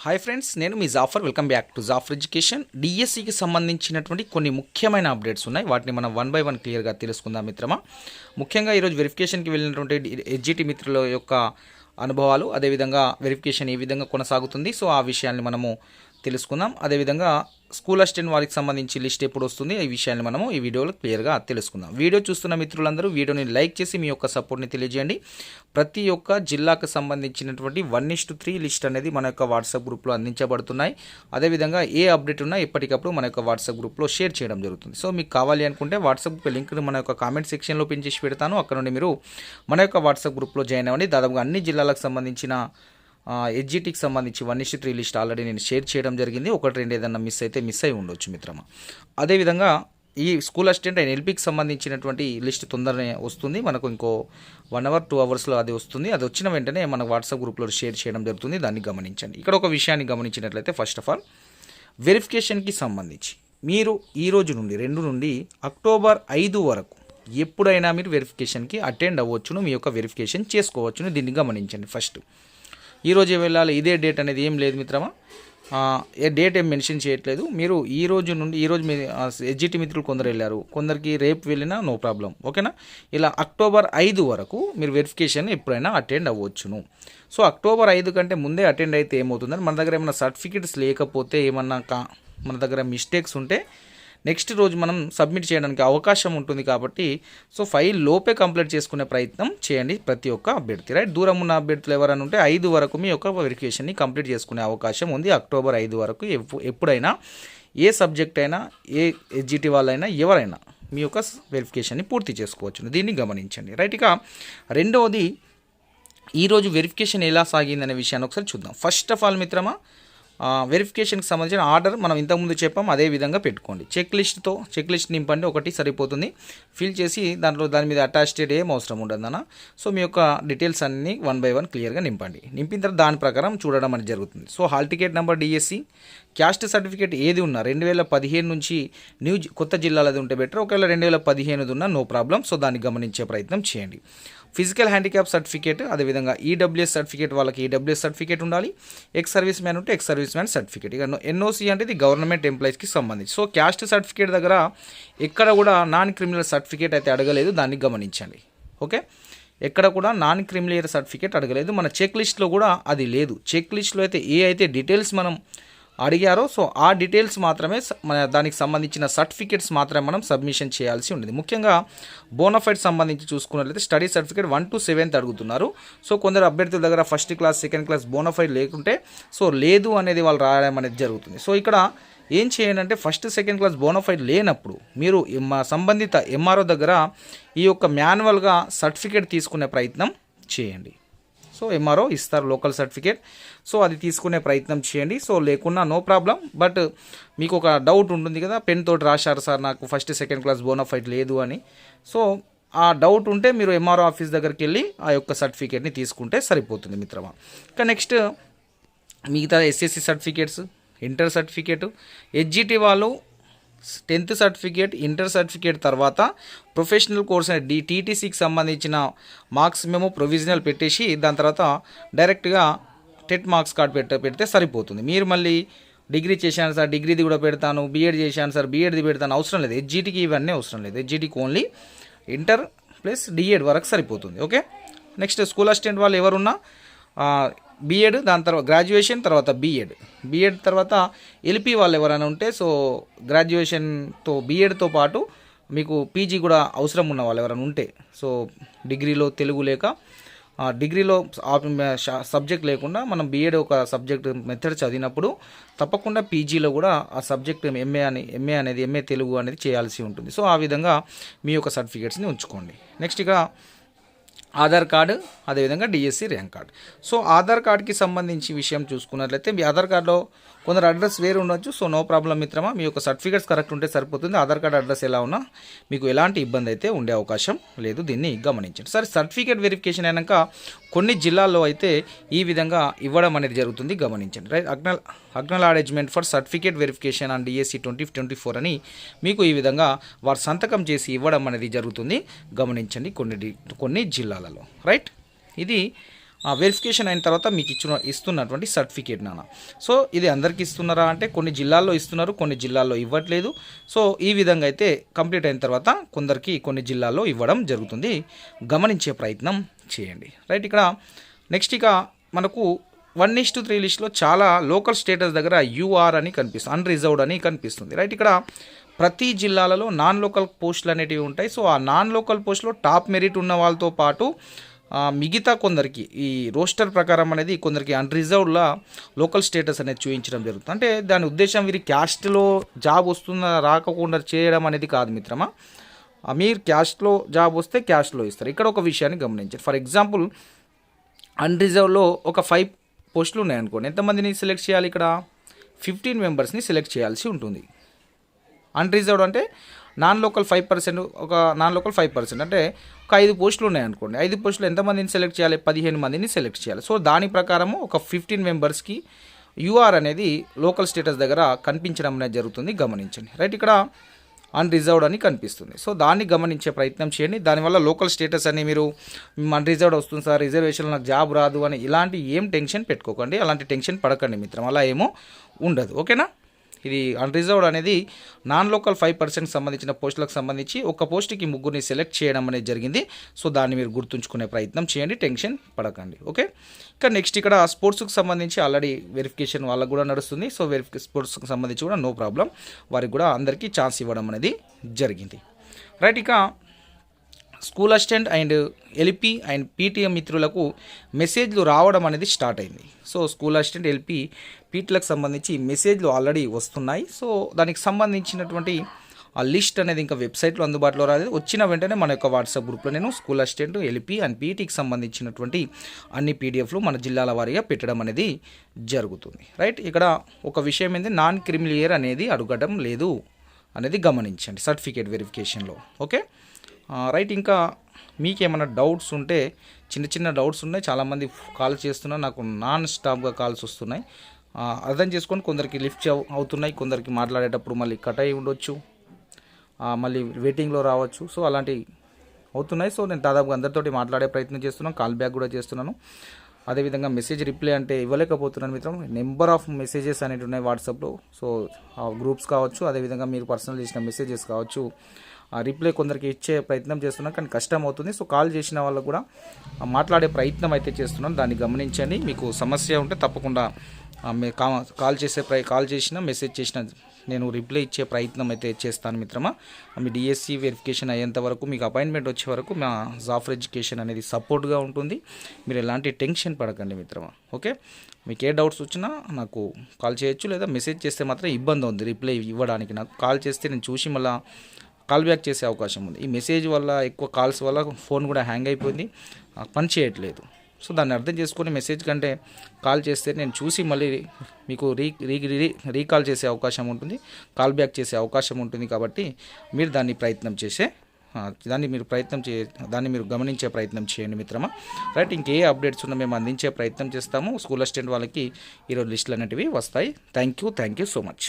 Hi friends, నేను మీ Jafar. Welcome back to Jafar education. డిఎస్సికి సంబంధించినటువంటి కొన్ని ముఖ్యమైన అప్డేట్స్ ఉన్నాయి. వాటిని మనం వన్ బై వన్ క్లియర్గా తెలుసుకుందాం మిత్రమా. ముఖ్యంగా ఈరోజు వెరిఫికేషన్కి వెళ్ళినటువంటి ఎడ్జిటి మిత్రుల యొక్క అనుభవాలు, అదేవిధంగా వెరిఫికేషన్ ఏ విధంగా కొనసాగుతుంది, సో ఆ విషయాన్ని మనము తెలుసుకుందాం. అదేవిధంగా స్కూల్ అసిస్టెంట్ వారికి సంబంధించి లిస్ట్ ఎప్పుడు వస్తుంది, ఈ విషయాన్ని మనము ఈ వీడియోలో క్లియర్గా తెలుసుకుందాం. వీడియో చూస్తున్న మిత్రులందరూ వీడియోని లైక్ చేసి మీ యొక్క సపోర్ట్ని తెలియజేయండి. ప్రతి ఒక్క జిల్లాకు సంబంధించినటువంటి 1:3 లిస్ట్ అనేది మన యొక్క వాట్సాప్ గ్రూప్లో అందించబడుతున్నాయి. అదేవిధంగా ఏ అప్డేట్ ఉన్నా ఎప్పటికప్పుడు మన యొక్క వాట్సాప్ గ్రూప్లో షేర్ చేయడం జరుగుతుంది. సో మీకు కావాలి అనుకుంటే వాట్సాప్ లింక్ను మన యొక్క కామెంట్ సెక్షన్లో పిన్ చేసి పెడతాను. అక్కడ నుండి మీరు మన యొక్క వాట్సాప్ గ్రూప్లో జాయిన్ అవ్వండి. దాదాపుగా అన్ని జిల్లాలకు సంబంధించిన ఎడ్జిటికి సంబంధించి 1:3 లిస్ట్ ఆల్రెడీ నేను షేర్ చేయడం జరిగింది. ఒకటి రెండు ఏదన్నా మిస్ అయి ఉండొచ్చు మిత్రమా. అదేవిధంగా ఈ స్కూల్ అసిస్టెంట్ అండ్ ఎల్పీకి సంబంధించినటువంటి లిస్ట్ తొందరనే వస్తుంది. మనకు ఇంకో 1 అవర్ 2 అవర్స్లో అది వస్తుంది. అది వచ్చిన వెంటనే మన వాట్సాప్ గ్రూప్లో షేర్ చేయడం జరుగుతుంది. దాన్ని గమనించండి. ఇక్కడ ఒక విషయాన్ని గమనించినట్లయితే, ఫస్ట్ ఆఫ్ ఆల్ వెరిఫికేషన్కి సంబంధించి మీరు ఈ రోజు నుండి 2 నుండి అక్టోబర్ 5 వరకు ఎప్పుడైనా మీరు వెరిఫికేషన్కి అటెండ్ అవ్వచ్చును, మీ యొక్క వెరిఫికేషన్ చేసుకోవచ్చును. దీన్ని గమనించండి. ఫస్ట్ ఈరోజే వెళ్ళాలి, ఇదే డేట్ అనేది ఏం లేదు మిత్రమా. ఏ డేట్ ఏం మెన్షన్ చేయట్లేదు. మీరు ఈ రోజు మీ ఎడ్జిటి మిత్రులు కొందరు వెళ్ళారు, కొందరికి రేపు వెళ్ళినా నో ప్రాబ్లం, ఓకేనా. ఇలా అక్టోబర్ 5 వరకు మీరు వెరిఫికేషన్ ఎప్పుడైనా అటెండ్ అవ్వచ్చును. సో అక్టోబర్ 5 కంటే ముందే అటెండ్ అయితే ఏమవుతుందని, మన దగ్గర ఏమైనా సర్టిఫికెట్స్ లేకపోతే, ఏమన్నా మన దగ్గర మిస్టేక్స్ ఉంటే నెక్స్ట్ రోజు మనం సబ్మిట్ చేయడానికి అవకాశం ఉంటుంది. కాబట్టి సో 5 లోపే కంప్లీట్ చేసుకునే ప్రయత్నం చేయండి ప్రతి ఒక్క అభ్యర్థి, రైట్. దూరం ఉన్న అభ్యర్థులు ఎవరైనా ఉంటే 5 వరకు మీ యొక్క వెరిఫికేషన్ని కంప్లీట్ చేసుకునే అవకాశం ఉంది. అక్టోబర్ 5 వరకు ఎప్పుడైనా ఏ సబ్జెక్ట్ అయినా, ఏ ఎడ్జిటి వాళ్ళైనా, ఎవరైనా మీ యొక్క వెరిఫికేషన్ని పూర్తి చేసుకోవచ్చు. దీన్ని గమనించండి, రైట్. ఇక రెండవది, ఈరోజు వెరిఫికేషన్ ఎలా సాగిందనే విషయాన్ని ఒకసారి చూద్దాం. ఫస్ట్ ఆఫ్ ఆల్ మిత్రమా, వెరిఫికేషన్కి సంబంధించిన ఆర్డర్ మనం ఇంతకుముందు చెప్పాం, అదే విధంగా పెట్టుకోండి. చెక్ లిస్ట్ నింపండి, ఒకటి సరిపోతుంది. ఫిల్ చేసి దాని మీద అటాచ్డ్ ఏం అవసరం ఉండదన్న. సో మీ యొక్క డీటెయిల్స్ అన్నీ 1 బై 1 క్లియర్గా నింపండి. నింపిన తర్వాత దాని ప్రకారం చూడడం అనేది జరుగుతుంది. So hall ticket number, DSC, caste certificate ఏది ఉన్నా 2015 నుంచి కొత్త జిల్లాలది ఉంటే బెటర్. ఒకవేళ 2015 ఉన్నా నో ప్రాబ్లం. సో దాన్ని గమనించే ప్రయత్నం చేయండి. ఫిజికల్ హ్యాండిక్యాప్ సర్టిఫికేట్, అదేవిధంగా ఈడబ్ల్యూఎస్ సర్టిఫికేట్ వాళ్ళకి ఈడబ్ల్యూఎస్ సర్టిఫికేట్ ఉండాలి. ఎక్స్ సర్వీస్ మ్యాన్ ఉంటే ఎక్స్ సర్వీస్ మ్యాన్ సర్టిఫికేట్. ఇక ఎన్ఓసి అంటే ఇది గవర్నమెంట్ ఎంప్లాయీస్కి సంబంధించి. సో క్యాస్ట్ సర్టిఫికేట్ దగ్గర ఎక్కడ కూడా నాన్ క్రిమినల్ సర్టిఫికేట్ అయితే అడగలేదు, దాన్ని గమనించండి, ఓకే. ఎక్కడ కూడా నాన్ క్రిమినల్ సర్టిఫికేట్ అడగలేదు. మన చెక్ లిస్ట్లో కూడా అది లేదు. చెక్ లిస్ట్లో అయితే డీటెయిల్స్ మనం అడిగారో, సో ఆ డీటెయిల్స్ మాత్రమే, దానికి సంబంధించిన సర్టిఫికేట్స్ మాత్రమే మనం సబ్మిషన్ చేయాల్సి ఉంటుంది. ముఖ్యంగా బోనఫైడ్ సంబంధించి చూసుకున్నట్లయితే స్టడీ సర్టిఫికేట్ 1 to 7th అడుగుతున్నారు. సో కొందరు అభ్యర్థుల దగ్గర first class, second class bona fide లేకుంటే సో లేదు అనేది వాళ్ళు రాయడం అనేది జరుగుతుంది. సో ఇక్కడ ఏం చేయండి అంటే, ఫస్ట్ సెకండ్ క్లాస్ బోనఫైడ్ లేనప్పుడు మీరు సంబంధిత ఎంఆర్ఓ దగ్గర ఈ యొక్క మాన్యువల్గా సర్టిఫికేట్ తీసుకునే ప్రయత్నం చేయండి. సో ఎంఆర్ఓ ఇస్తారు లోకల్ సర్టిఫికేట్, సో అది తీసుకునే ప్రయత్నం చేయండి. సో లేకున్నా నో ప్రాబ్లం. బట్ మీకు ఒక డౌట్ ఉంటుంది కదా, పెన్ తోటి రాశారు సార్ నాకు ఫస్ట్ సెకండ్ క్లాస్ బోనఫైడ్ లేదు అని. సో ఆ డౌట్ ఉంటే మీరు ఎంఆర్ఓ ఆఫీస్ దగ్గరికి వెళ్ళి ఆ యొక్క సర్టిఫికేట్ని తీసుకుంటే సరిపోతుంది మిత్రమా. ఇంకా నెక్స్ట్ మిగతా ఎస్ఎస్సి సర్టిఫికేట్స్, ఇంటర్ సర్టిఫికేట్, ఎడ్జిటి వాళ్ళు 10th సర్టిఫికేట్, ఇంటర్ సర్టిఫికేట్ తర్వాత ప్రొఫెషనల్ కోర్స్ టీటీసీకి సంబంధించిన మార్క్స్ మేము ప్రొవిజనల్ పెట్టేసి దాని తర్వాత డైరెక్ట్గా టెట్ మార్క్స్ కార్డ్ పెడితే సరిపోతుంది. మీరు మళ్ళీ డిగ్రీ చేశాను సార్, డిగ్రీది కూడా పెడతాను, బీఎడ్ చేశాను సార్, బీఎడ్ది పెడతాను అవసరం లేదు. ఎడ్జిటికి ఇవన్నీ అవసరం లేదు. ఎడ్జిటికి ఓన్లీ ఇంటర్ ప్లస్ డిఎడ్ వరకు సరిపోతుంది, ఓకే. నెక్స్ట్ స్కూల్ అసిస్టెంట్ వాళ్ళు ఎవరున్నా బీఎడ్, దాని తర్వాత గ్రాడ్యుయేషన్, తర్వాత బీఎడ్ తర్వాత ఎల్పీ వాళ్ళు ఎవరైనా ఉంటే, సో గ్రాడ్యుయేషన్తో బీఎడ్తో పాటు మీకు పీజీ కూడా అవసరం ఉన్న వాళ్ళు ఎవరైనా ఉంటే, సో డిగ్రీలో తెలుగు లేక డిగ్రీలో సబ్జెక్ట్ లేకుండా మనం బీఎడ్ ఒక సబ్జెక్ట్ మెథడ్ చదివినప్పుడు తప్పకుండా పీజీలో కూడా ఆ సబ్జెక్ట్ ఎంఏ తెలుగు అనేది చేయాల్సి ఉంటుంది. సో ఆ విధంగా మీ యొక్క సర్టిఫికేట్స్ని ఉంచుకోండి. నెక్స్ట్ ఇక ఆధార్ కార్డు, అదేవిధంగా DSC rank card. So Aadhaar కార్డుకి సంబంధించి విషయం చూసుకున్నట్లయితే, మీ ఆధార్ కార్డులో కొందరు అడ్రస్ వేరు ఉండొచ్చు. సో నో ప్రాబ్లం మిత్రమా, మీ యొక్క సర్టిఫికేట్స్ కరెక్ట్ ఉంటే సరిపోతుంది. ఆధార్ కార్డు అడ్రస్ ఎలా ఉన్నా మీకు ఎలాంటి ఇబ్బంది అయితే ఉండే అవకాశం లేదు. దీన్ని గమనించండి. సరే, సర్టిఫికేట్ వెరిఫికేషన్ అయినాక కొన్ని జిల్లాల్లో అయితే ఈ విధంగా ఇవ్వడం అనేది జరుగుతుంది, గమనించండి, right. Acknowledgement for certificate verification and DSC 2024 అని మీకు ఈ విధంగా వారు సంతకం చేసి ఇవ్వడం అనేది జరుగుతుంది, గమనించండి కొన్ని జిల్లాలలో, రైట్. ఇది వెరిఫికేషన్ అయిన తర్వాత మీకు ఇస్తున్నటువంటి సర్టిఫికేట్ నాన్న. సో ఇది అందరికీ ఇస్తున్నారా అంటే కొన్ని జిల్లాల్లో ఇస్తున్నారు, కొన్ని జిల్లాల్లో ఇవ్వట్లేదు. సో ఈ విధంగా అయితే కంప్లీట్ అయిన తర్వాత కొందరికి కొన్ని జిల్లాల్లో ఇవ్వడం జరుగుతుంది. గమనించే ప్రయత్నం చేయండి. రైట్, ఇక్కడ నెక్స్ట్ ఇక మనకు 1:3 లిస్ట్లో చాలా లోకల్ స్టేటస్ దగ్గర యూఆర్ అని కనిపిస్తుంది, అన్రిజర్వ్డ్ అని కనిపిస్తుంది. రైట్, ఇక్కడ ప్రతి జిల్లాలలో నాన్ లోకల్ పోస్టులు అనేటివి ఉంటాయి. సో ఆ నాన్ లోకల్ పోస్టులో టాప్ మెరిట్ ఉన్న వాళ్ళతో పాటు మిగతా కొందరికి ఈ రోస్టర్ ప్రకారం అనేది కొందరికి అన్రిజర్వ్డ్లా లోకల్ స్టేటస్ అనేది చూపించడం జరుగుతుంది. అంటే దాని ఉద్దేశం వీరి క్యాస్ట్లో జాబ్ వస్తుందా రాకుండా చేయడం అనేది కాదు మిత్రమా. మీరు క్యాస్ట్లో జాబ్ వస్తే క్యాస్ట్లో ఇస్తారు. ఇక్కడ ఒక విషయాన్ని గమనించారు. ఫర్ ఎగ్జాంపుల్ అన్రిజర్వ్లో ఒక 5 పోస్టులు ఉన్నాయనుకోండి, ఎంతమందిని సెలెక్ట్ చేయాలి? ఇక్కడ 15 మెంబర్స్ని సెలెక్ట్ చేయాల్సి ఉంటుంది. అన్రిజర్వ్డ్ అంటే నాన్ లోకల్ 5%, ఒక నాన్ లోకల్ 5% అంటే ఒక 5 పోస్టులు ఉన్నాయనుకోండి, 5 పోస్టులు ఎంతమందిని సెలెక్ట్ చేయాలి? 15 మందిని సెలెక్ట్ చేయాలి. సో దాని ప్రకారము ఒక 15 మెంబర్స్కి యూఆర్ అనేది లోకల్ స్టేటస్ దగ్గర కనిపించడం అనేది జరుగుతుంది. గమనించండి. రైట్, ఇక్కడ అన్రిజర్వ్డ్ అని కనిపిస్తుంది. సో దాన్ని గమనించే ప్రయత్నం చేయండి. దానివల్ల లోకల్ స్టేటస్ అని మీరు అన్రిజర్వ్డ్ వస్తుంది సార్, రిజర్వేషన్లో నాకు జాబ్ రాదు అని ఇలాంటి ఏం టెన్షన్ పెట్టుకోకండి, అలాంటి టెన్షన్ పడకండి మిత్రం, అలా ఏమో ఉండదు. ఓకేనా. ఇది అన్రిజర్వ్డ్ అనేది నాన్ లోకల్ 5% సంబంధించిన పోస్టులకు సంబంధించి ఒక పోస్టుకి 3 సెలెక్ట్ చేయడం అనేది జరిగింది. సో దాన్ని మీరు గుర్తుంచుకునే ప్రయత్నం చేయండి, టెన్షన్ పడకండి. ఓకే, ఇంకా నెక్స్ట్ ఇక్కడ స్పోర్ట్స్కి సంబంధించి ఆల్రెడీ వెరిఫికేషన్ వాళ్ళకు కూడా నడుస్తుంది. సో స్పోర్ట్స్కి సంబంధించి కూడా నో ప్రాబ్లం, వారికి కూడా అందరికీ ఛాన్స్ ఇవ్వడం అనేది జరిగింది. రైట్, ఇక school assistant and LP and PTM మిత్రులకు మెసేజ్లు రావడం అనేది స్టార్ట్ అయింది. సో స్కూల్ అసిస్టెంట్, ఎల్పి, పీటీలకు సంబంధించి మెసేజ్లు ఆల్రెడీ వస్తున్నాయి. సో దానికి సంబంధించినటువంటి ఆ లిస్ట్ అనేది ఇంకా వెబ్సైట్లో అందుబాటులో రాలేదు. వచ్చిన వెంటనే మన యొక్క వాట్సాప్ గ్రూప్లో నేను స్కూల్ అసిస్టెంట్, ఎల్పి అండ్ పీటీకి సంబంధించినటువంటి అన్ని పీడిఎఫ్లు మన జిల్లాల వారీగా పెట్టడం అనేది జరుగుతుంది. రైట్, ఇక్కడ ఒక విషయం ఏంటి, నాన్ క్రిమిలియర్ అనేది అడగడం లేదు అనేది గమనించండి సర్టిఫికేట్ వెరిఫికేషన్లో. ఓకే రైట్, ఇంకా మీకేమైనా డౌట్స్ ఉంటే చిన్న డౌట్స్ ఉన్నాయి, చాలామంది కాల్ చేస్తున్నారు, నాకు నాన్ స్టాప్గా కాల్స్ వస్తున్నాయి, అర్థం చేసుకొని కొందరికి లిఫ్ట్ అవుతున్నాయి, కొందరికి మాట్లాడేటప్పుడు మళ్ళీ కట్ అయి ఉండొచ్చు, మళ్ళీ వెయిటింగ్లో రావచ్చు. సో అలాంటివి అవుతున్నాయి. సో నేను దాదాపుగా అందరితోటి మాట్లాడే ప్రయత్నం చేస్తున్నాను, కాల్ బ్యాక్ కూడా చేస్తున్నాను. అదేవిధంగా మెసేజ్ రిప్లై అంటే ఇవ్వలేకపోతున్నాను మిత్రం, నెంబర్ ఆఫ్ మెసేజెస్ అనేవి ఉన్నాయి వాట్సాప్లో. సో గ్రూప్స్ కావచ్చు, అదేవిధంగా మీరు పర్సనల్ చేసిన మెసేజెస్ కావచ్చు, రిప్లై కొందరికి ఇచ్చే ప్రయత్నం చేస్తున్నాను, కానీ కష్టం అవుతుంది. సో కాల్ చేసిన వాళ్ళకు కూడా మాట్లాడే ప్రయత్నం అయితే చేస్తున్నాను, దాన్ని గమనించండి. మీకు సమస్య ఉంటే తప్పకుండా కాల్ చేసిన మెసేజ్ చేసిన నేను రిప్లై ఇచ్చే ప్రయత్నం అయితే చేస్తాను మిత్రమా. మీ డిఎస్సి వెరిఫికేషన్ అయ్యేంత వరకు, మీకు అపాయింట్మెంట్ వచ్చే వరకు మా జాఫర్ ఎడ్యుకేషన్ అనేది సపోర్ట్గా ఉంటుంది. మీరు ఎలాంటి టెన్షన్ పడకండి మిత్రమా. ఓకే, మీకు ఏ డౌట్స్ వచ్చినా నాకు కాల్ చేయొచ్చు, లేదా మెసేజ్ చేస్తే మాత్రం ఇబ్బంది ఉంది రిప్లై ఇవ్వడానికి. నాకు కాల్ చేస్తే నేను చూసి మళ్ళీ కాల్ బ్యాక్ చేసే అవకాశం ఉంది. ఈ మెసేజ్ వల్ల, ఎక్కువ కాల్స్ వల్ల ఫోన్ కూడా హ్యాంగ్ అయిపోయింది, పని చేయట్లేదు. సో దాన్ని అర్థం చేసుకొని మెసేజ్ కంటే కాల్ చేస్తే నేను చూసి మళ్ళీ మీకు రీకాల్ చేసే అవకాశం ఉంటుంది, కాల్ బ్యాక్ చేసే అవకాశం ఉంటుంది. కాబట్టి మీరు దాన్ని మీరు గమనించే ప్రయత్నం చేయండి మిత్రమా. రైట్, ఇంకే అప్డేట్స్ ఉన్నా మేము అందించే ప్రయత్నం చేస్తాము. స్కూల్ అసిస్టెంట్ వాళ్ళకి ఈరోజు లిస్టులు అనేటివి వస్తాయి. Thank you so much.